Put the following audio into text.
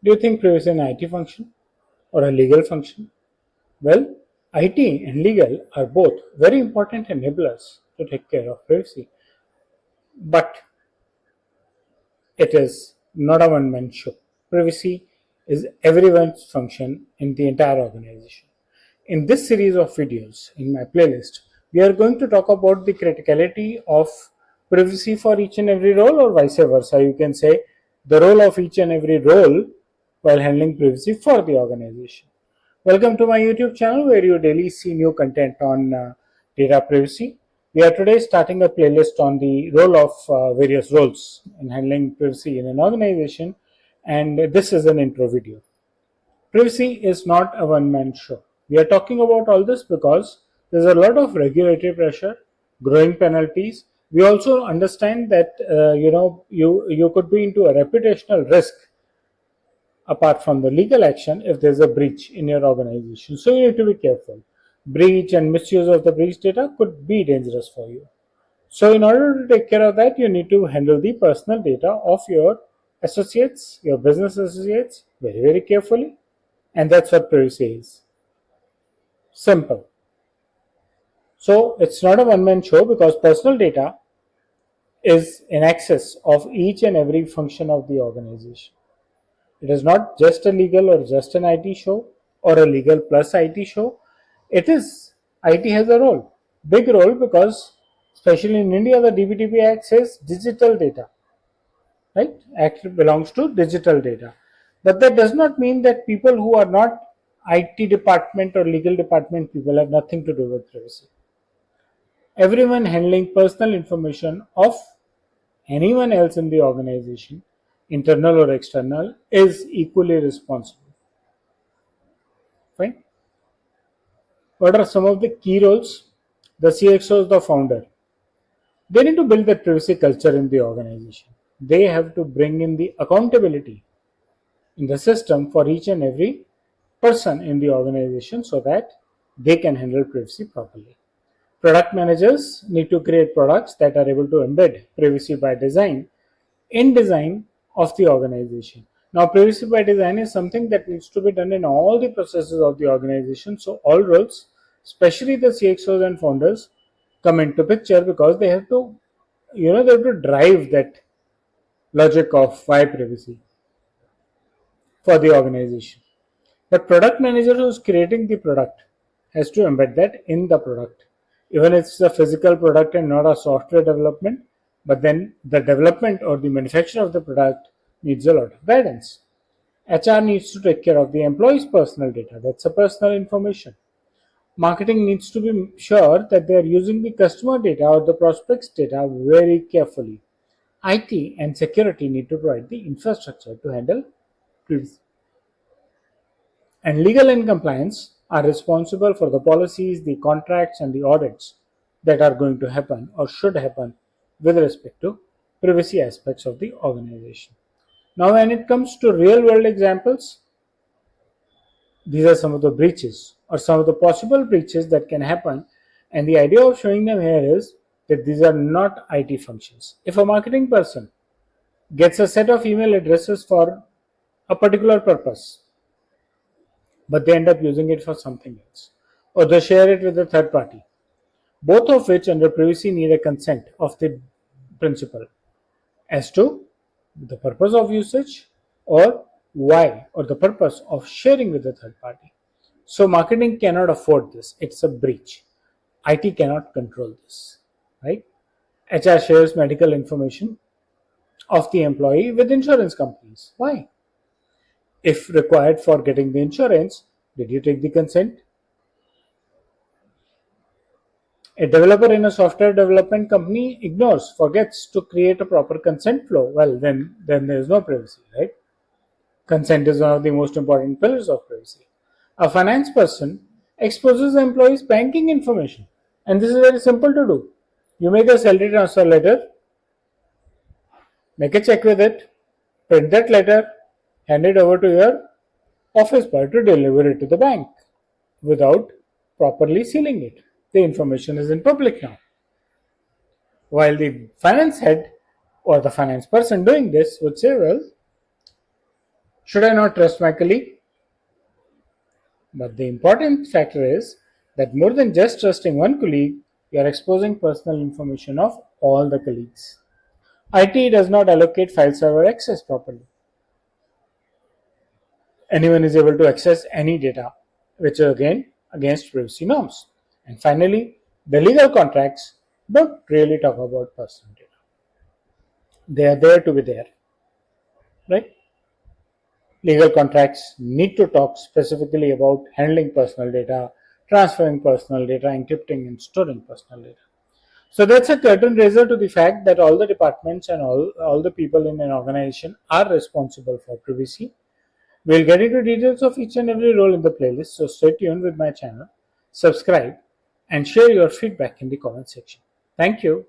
Do you think privacy is an IT function or a legal function? Well, IT and legal are both very important enablers to take care of privacy, but it is not a one man show. Privacy is everyone's function in the entire organization. In this series of videos in my playlist, we are going to talk about the criticality of privacy for each and every role, or vice versa. You can say the role of each and every role while handling privacy for the organization. Welcome to my YouTube channel where you daily see new content on data privacy. We are today starting a playlist on the role of various roles in handling privacy in an organization, and this is an intro video. Privacy is not a one man show. We are talking about all this because there's a lot of regulatory pressure, growing penalties. We also understand that you could be into a reputational risk apart from the legal action if there's a breach in your organization. So you need to be careful. Breach and misuse of the breach data could be dangerous for you. So in order to take care of that, you need to handle the personal data of your associates, your business associates, very, very carefully. And that's what privacy is. Simple. So it's not a one man show because personal data is in excess of each and every function of the organization. It is not just a legal or just an IT show or a legal plus IT show. It is IT has a role, big role, because especially in India, the DPDP Act says digital data, right? Act belongs to digital data. But that does not mean that people who are not IT department or legal department people have nothing to do with privacy. Everyone handling personal information of anyone else in the organization, internal or external, is equally responsible. Fine. What are some of the key roles? The CXOs, the founder, they need to build that privacy culture in the organization. They have to bring in the accountability in the system for each and every person in the organization so that they can handle privacy properly. Product managers need to create products that are able to embed privacy by design in design of the organization. Now, privacy by design is something that needs to be done in all the processes of the organization. So, all roles, especially the CXOs and founders, come into picture because they have to, they have to drive that logic of why privacy for the organization. But product manager who's creating the product has to embed that in the product. Even if it's a physical product and not a software development, but then the development or the manufacture of the product needs a lot of guidance. HR needs to take care of the employee's personal data. That's a personal information. Marketing needs to be sure that they are using the customer data or the prospect's data very carefully. IT and security need to provide the infrastructure to handle privacy. And legal and compliance are responsible for the policies, the contracts, and the audits that are going to happen or should happen with respect to privacy aspects of the organization. Now, when it comes to real world examples, these are some of the breaches or some of the possible breaches that can happen. And the idea of showing them here is that these are not IT functions. If a marketing person gets a set of email addresses for a particular purpose, but they end up using it for something else, or they share it with a third party, both of which under privacy need a consent of the principal as to the purpose of usage or why or the purpose of sharing with the third party. So marketing cannot afford this. It's a breach. IT cannot control this, right? HR shares medical information of the employee with insurance companies. Why? If required for getting the insurance, did you take the consent? A developer in a software development company ignores, forgets to create a proper consent flow. Well, then there is no privacy, right? Consent is one of the most important pillars of privacy. A finance person exposes the employee's banking information, and this is very simple to do. You make a salary transfer letter, make a check with it, print that letter, hand it over to your office boy to deliver it to the bank without properly sealing it. The information is in public now. While the finance head or the finance person doing this would say, well, Should I not trust my colleague? But the important factor is that more than just trusting one colleague, you are exposing personal information of all the colleagues. IT does not allocate file server access properly. Anyone is able to access any data, which is again against privacy norms. And finally, the legal contracts don't really talk about personal data. They are there to be there, right? Legal contracts need to talk specifically about handling personal data, transferring personal data, encrypting and storing personal data. So that's a curtain raiser to the fact that all the departments and all the people in an organization are responsible for privacy. We'll get into details of each and every role in the playlist, so stay tuned with my channel, subscribe, and share your feedback in the comment section. Thank you.